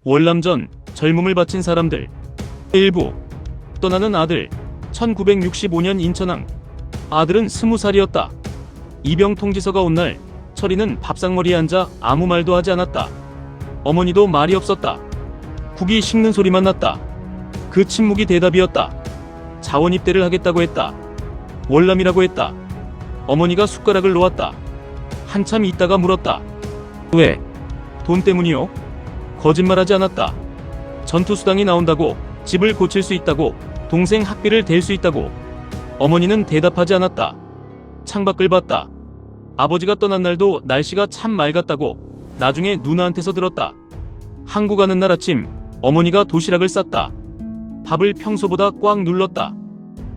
월남전 젊음을 바친 사람들. 일부. 떠나는 아들. 1965년 인천항. 아들은 20살이었다. 이병 통지서가 온 날 철이는 밥상머리에 앉아 아무 말도 하지 않았다. 어머니도 말이 없었다. 국이 식는 소리만 났다. 그 침묵이 대답이었다. 자원 입대를 하겠다고 했다. 월남이라고 했다. 어머니가 숟가락을 놓았다. 한참 있다가 물었다. 왜? 돈 때문이요? 거짓말하지 않았다. 전투수당이 나온다고, 집을 고칠 수 있다고, 동생 학비를 댈 수 있다고. 어머니는 대답하지 않았다. 창밖을 봤다. 아버지가 떠난 날도 날씨가 참 맑았다고 나중에 누나한테서 들었다. 항구 가는 날 아침 어머니가 도시락을 쌌다. 밥을 평소보다 꽉 눌렀다.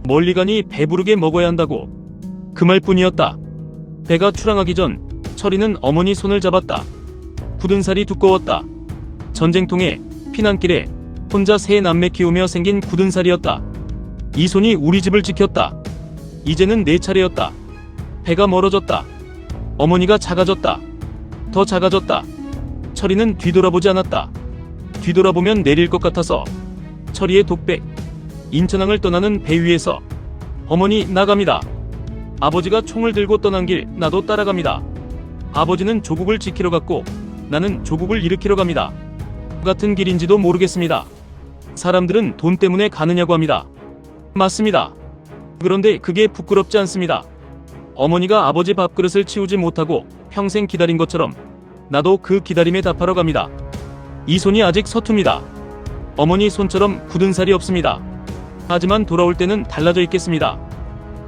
멀리 가니 배부르게 먹어야 한다고. 그 말뿐이었다. 배가 출항하기 전 철이는 어머니 손을 잡았다. 굳은 살이 두꺼웠다. 전쟁통에 피난길에 혼자 세 남매 키우며 생긴 굳은 살이었다. 이 손이 우리 집을 지켰다. 이제는 내 차례였다. 배가 멀어졌다. 어머니가 작아졌다. 더 작아졌다. 철이는 뒤돌아보지 않았다. 뒤돌아보면 내릴 것 같아서. 철이의 독백. 인천항을 떠나는 배 위에서. 어머니 나갑니다. 아버지가 총을 들고 떠난 길 나도 따라갑니다. 아버지는 조국을 지키러 갔고 나는 조국을 일으키러 갑니다. 같은 길인지도 모르겠습니다. 사람들은 돈 때문에 가느냐고 합니다. 맞습니다. 그런데 그게 부끄럽지 않습니다. 어머니가 아버지 밥그릇을 치우지 못하고 평생 기다린 것처럼 나도 그 기다림에 답하러 갑니다. 이 손이 아직 서툽니다. 어머니 손처럼 굳은 살이 없습니다. 하지만 돌아올 때는 달라져 있겠습니다.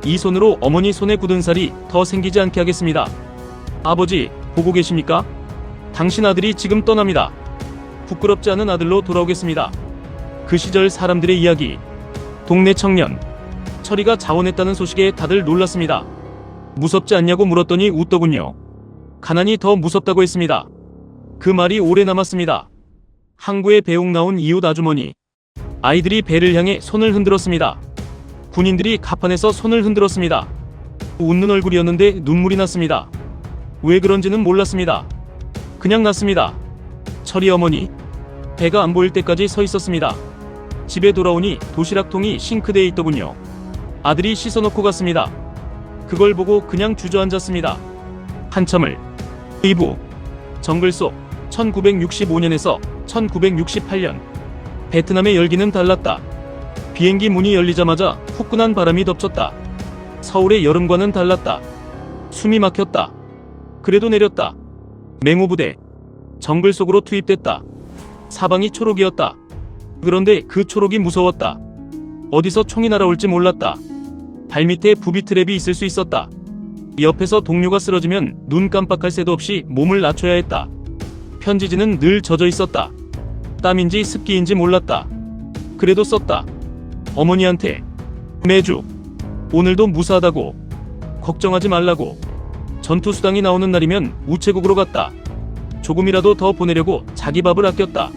이 손으로 어머니 손에 굳은 살이 더 생기지 않게 하겠습니다. 아버지, 보고 계십니까? 당신 아들이 지금 떠납니다. 부끄럽지 않은 아들로 돌아오겠습니다. 그 시절 사람들의 이야기. 동네 청년. 철이가 자원했다는 소식에 다들 놀랐습니다. 무섭지 않냐고 물었더니 웃더군요. 가난이 더 무섭다고 했습니다. 그 말이 오래 남았습니다. 항구에 배웅 나온 이웃 아주머니. 아이들이 배를 향해 손을 흔들었습니다. 군인들이 갑판에서 손을 흔들었습니다. 웃는 얼굴이었는데 눈물이 났습니다. 왜 그런지는 몰랐습니다. 그냥 났습니다. 철이 어머니. 배가 안 보일 때까지 서 있었습니다. 집에 돌아오니 도시락통이 싱크대에 있더군요. 아들이 씻어놓고 갔습니다. 그걸 보고 그냥 주저앉았습니다. 한참을. 이부. 정글 속. 1965년에서 1968년. 베트남의 열기는 달랐다. 비행기 문이 열리자마자 후끈한 바람이 덮쳤다. 서울의 여름과는 달랐다. 숨이 막혔다. 그래도 내렸다. 맹호부대. 정글 속으로 투입됐다. 사방이 초록이었다. 그런데 그 초록이 무서웠다. 어디서 총이 날아올지 몰랐다. 발밑에 부비트랩이 있을 수 있었다. 옆에서 동료가 쓰러지면 눈 깜빡할 새도 없이 몸을 낮춰야 했다. 편지지는 늘 젖어 있었다. 땀인지 습기인지 몰랐다. 그래도 썼다. 어머니한테. 매주. 오늘도 무사하다고. 걱정하지 말라고. 전투수당이 나오는 날이면 우체국으로 갔다. 조금이라도 더 보내려고 자기 밥을 아꼈다.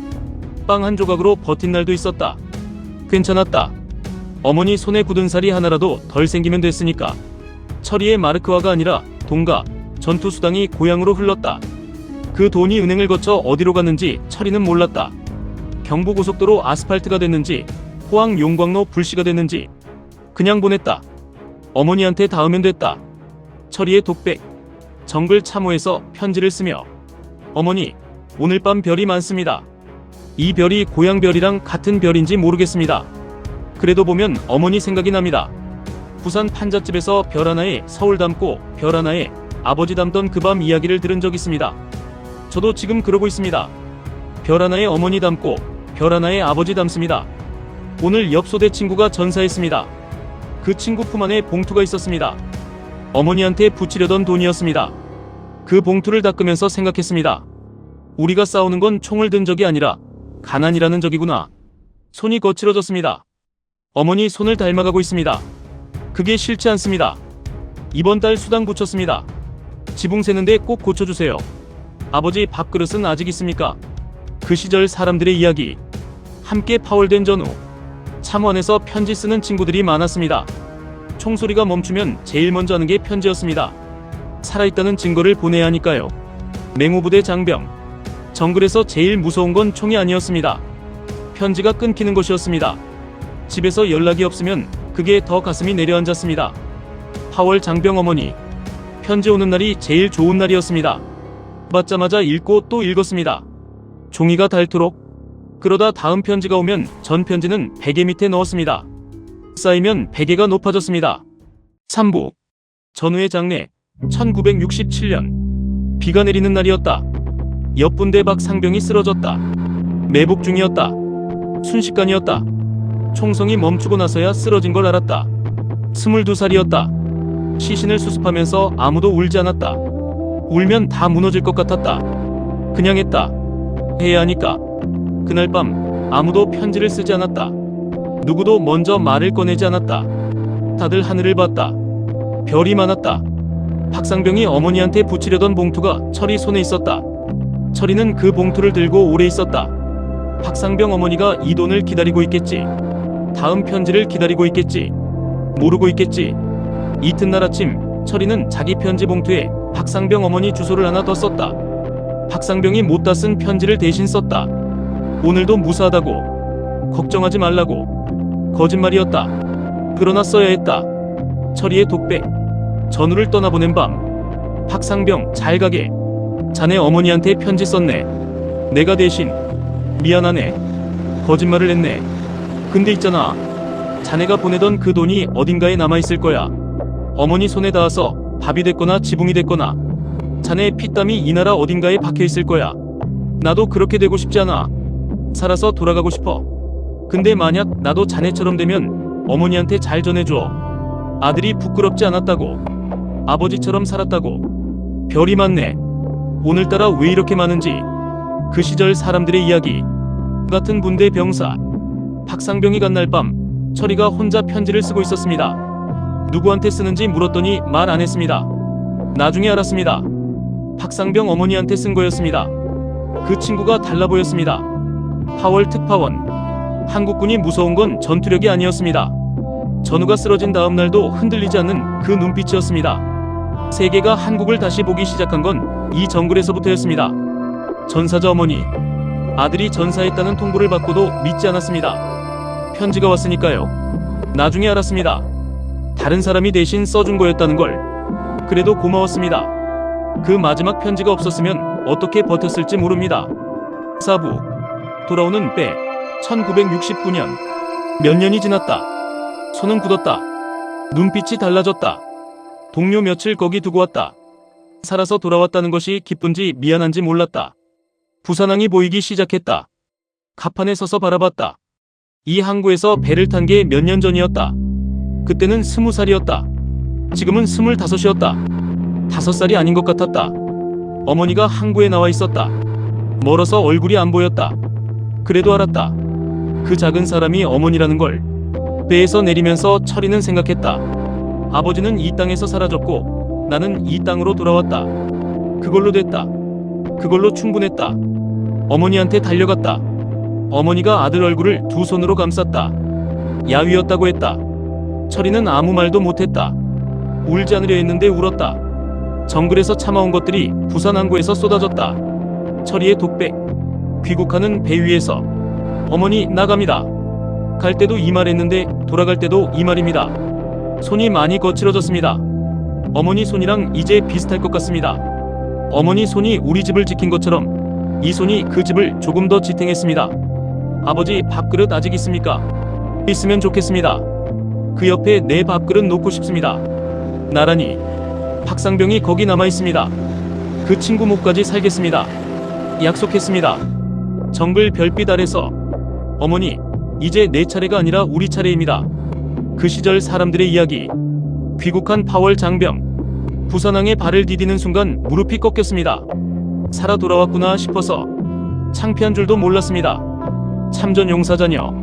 빵 한 조각으로 버틴 날도 있었다. 괜찮았다. 어머니 손에 굳은 살이 하나라도 덜 생기면 됐으니까. 철이의 마르크화가 아니라 돈과 전투수당이 고향으로 흘렀다. 그 돈이 은행을 거쳐 어디로 갔는지 철이는 몰랐다. 경부고속도로 아스팔트가 됐는지 포항 용광로 불씨가 됐는지 그냥 보냈다. 어머니한테 닿으면 됐다. 철이의 독백. 정글 참호에서 편지를 쓰며. 어머니, 오늘 밤 별이 많습니다. 이 별이 고향 별이랑 같은 별인지 모르겠습니다. 그래도 보면 어머니 생각이 납니다. 부산 판잣집에서 별 하나에 서울 담고 별 하나에 아버지 담던 그 밤 이야기를 들은 적 있습니다. 저도 지금 그러고 있습니다. 별 하나에 어머니 담고 별 하나에 아버지 담습니다. 오늘 옆 소대 친구가 전사했습니다. 그 친구 품 안에 봉투가 있었습니다. 어머니한테 붙이려던 돈이었습니다. 그 봉투를 닦으면서 생각했습니다. 우리가 싸우는 건 총을 든 적이 아니라 가난이라는 적이구나. 손이 거칠어졌습니다. 어머니 손을 닮아가고 있습니다. 그게 싫지 않습니다. 이번 달 수당 붙였습니다. 지붕 새는데 꼭 고쳐주세요. 아버지 밥그릇은 아직 있습니까? 그 시절 사람들의 이야기. 함께 파월된 전후. 참원에서 편지 쓰는 친구들이 많았습니다. 총소리가 멈추면 제일 먼저 하는 게 편지였습니다. 살아있다는 증거를 보내야 하니까요. 맹호부대 장병. 정글에서 제일 무서운 건 총이 아니었습니다. 편지가 끊기는 것이었습니다. 집에서 연락이 없으면 그게 더 가슴이 내려앉았습니다. 파월 장병 어머니, 편지 오는 날이 제일 좋은 날이었습니다. 받자마자 읽고 또 읽었습니다. 종이가 닳도록. 그러다 다음 편지가 오면 전 편지는 베개 밑에 넣었습니다. 쌓이면 베개가 높아졌습니다. 3부. 전우의 장례. 1967년. 비가 내리는 날이었다. 옆분대 박상병이 쓰러졌다. 매복 중이었다. 순식간이었다. 총성이 멈추고 나서야 쓰러진 걸 알았다. 22살이었다. 시신을 수습하면서 아무도 울지 않았다. 울면 다 무너질 것 같았다. 그냥 했다. 해야 하니까. 그날 밤 아무도 편지를 쓰지 않았다. 누구도 먼저 말을 꺼내지 않았다. 다들 하늘을 봤다. 별이 많았다. 박상병이 어머니한테 붙이려던 봉투가 철이 손에 있었다. 철이는 그 봉투를 들고 오래 있었다. 박상병 어머니가 이 돈을 기다리고 있겠지. 다음 편지를 기다리고 있겠지. 모르고 있겠지. 이튿날 아침 철이는 자기 편지 봉투에 박상병 어머니 주소를 하나 더 썼다. 박상병이 못다 쓴 편지를 대신 썼다. 오늘도 무사하다고. 걱정하지 말라고. 거짓말이었다. 그러나 써야 했다. 철이의 독백. 전우를 떠나보낸 밤. 박상병 잘 가게. 자네 어머니한테 편지 썼네. 내가 대신. 미안하네. 거짓말을 했네. 근데 있잖아. 자네가 보내던 그 돈이 어딘가에 남아있을 거야. 어머니 손에 닿아서 밥이 됐거나 지붕이 됐거나 자네의 피땀이 이 나라 어딘가에 박혀있을 거야. 나도 그렇게 되고 싶지 않아. 살아서 돌아가고 싶어. 근데 만약 나도 자네처럼 되면 어머니한테 잘 전해줘. 아들이 부끄럽지 않았다고. 아버지처럼 살았다고. 별이 많네. 오늘따라 왜 이렇게 많은지. 그 시절 사람들의 이야기. 같은 분대 병사. 박상병이 간 날 밤 철이가 혼자 편지를 쓰고 있었습니다. 누구한테 쓰는지 물었더니 말 안 했습니다. 나중에 알았습니다. 박상병 어머니한테 쓴 거였습니다. 그 친구가 달라 보였습니다. 파월 특파원. 한국군이 무서운 건 전투력이 아니었습니다. 전우가 쓰러진 다음 날도 흔들리지 않는 그 눈빛이었습니다. 세계가 한국을 다시 보기 시작한 건 이 정글에서부터였습니다. 전사자 어머니. 아들이 전사했다는 통보를 받고도 믿지 않았습니다. 편지가 왔으니까요. 나중에 알았습니다. 다른 사람이 대신 써준 거였다는 걸. 그래도 고마웠습니다. 그 마지막 편지가 없었으면 어떻게 버텼을지 모릅니다. 4부. 돌아오는 때. 1969년. 몇 년이 지났다. 손은 굳었다. 눈빛이 달라졌다. 동료 며칠 거기 두고 왔다. 살아서 돌아왔다는 것이 기쁜지 미안한지 몰랐다. 부산항이 보이기 시작했다. 갑판에 서서 바라봤다. 이 항구에서 배를 탄 게 몇 년 전이었다. 그때는 20살이었다. 지금은 25이었다. 5살이 아닌 것 같았다. 어머니가 항구에 나와 있었다. 멀어서 얼굴이 안 보였다. 그래도 알았다. 그 작은 사람이 어머니라는 걸. 배에서 내리면서 철이는 생각했다. 아버지는 이 땅에서 사라졌고 나는 이 땅으로 돌아왔다. 그걸로 됐다. 그걸로 충분했다. 어머니한테 달려갔다. 어머니가 아들 얼굴을 두 손으로 감쌌다. 야위였다고 했다. 철이는 아무 말도 못했다. 울지 않으려 했는데 울었다. 정글에서 참아온 것들이 부산항구에서 쏟아졌다. 철이의 독백. 귀국하는 배 위에서. 어머니 나갑니다. 갈 때도 이 말 했는데 돌아갈 때도 이 말입니다. 손이 많이 거칠어졌습니다. 어머니 손이랑 이제 비슷할 것 같습니다. 어머니 손이 우리 집을 지킨 것처럼 이 손이 그 집을 조금 더 지탱했습니다. 아버지 밥그릇 아직 있습니까? 있으면 좋겠습니다. 그 옆에 내 밥그릇 놓고 싶습니다. 나란히. 박상병이 거기 남아 있습니다. 그 친구 목까지 살겠습니다. 약속했습니다. 정글 별빛 아래서. 어머니, 이제 내 차례가 아니라 우리 차례입니다. 그 시절 사람들의 이야기. 귀국한 파월 장병. 부산항에 발을 디디는 순간 무릎이 꺾였습니다. 살아 돌아왔구나 싶어서. 창피한 줄도 몰랐습니다. 참전 용사자녀.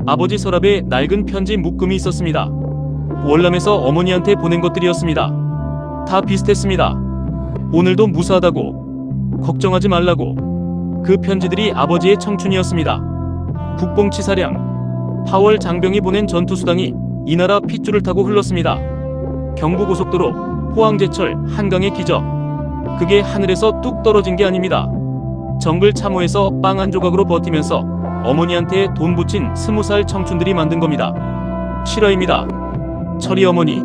아버지 서랍에 낡은 편지 묶음이 있었습니다. 월남에서 어머니한테 보낸 것들이었습니다. 다 비슷했습니다. 오늘도 무사하다고. 걱정하지 말라고. 그 편지들이 아버지의 청춘이었습니다. 국뽕치사량. 파월 장병이 보낸 전투수당이 이 나라 핏줄을 타고 흘렀습니다. 경부고속도로, 포항제철, 한강의 기적. 그게 하늘에서 뚝 떨어진 게 아닙니다. 정글 참호에서 빵 한 조각으로 버티면서 어머니한테 돈 붙인 20살 청춘들이 만든 겁니다. 실화입니다. 철이 어머니.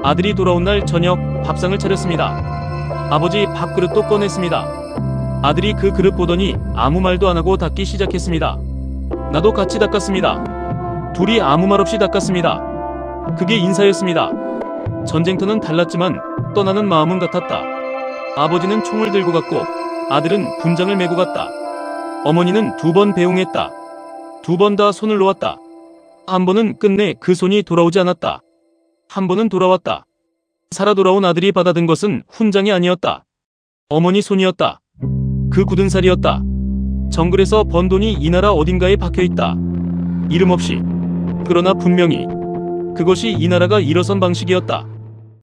아들이 돌아온 날 저녁 밥상을 차렸습니다. 아버지 밥그릇도 꺼냈습니다. 아들이 그 그릇 보더니 아무 말도 안 하고 닦기 시작했습니다. 나도 같이 닦았습니다. 둘이 아무 말 없이 닦았습니다. 그게 인사였습니다. 전쟁터는 달랐지만 떠나는 마음은 같았다. 아버지는 총을 들고 갔고 아들은 군장을 메고 갔다. 어머니는 2번 배웅했다. 2번 다 손을 놓았다. 한 번은 끝내 그 손이 돌아오지 않았다. 한 번은 돌아왔다. 살아 돌아온 아들이 받아든 것은 훈장이 아니었다. 어머니 손이었다. 그 굳은 살이었다. 정글에서 번 돈이 이 나라 어딘가에 박혀있다. 이름 없이. 그러나 분명히 그것이 이 나라가 일어선 방식이었다.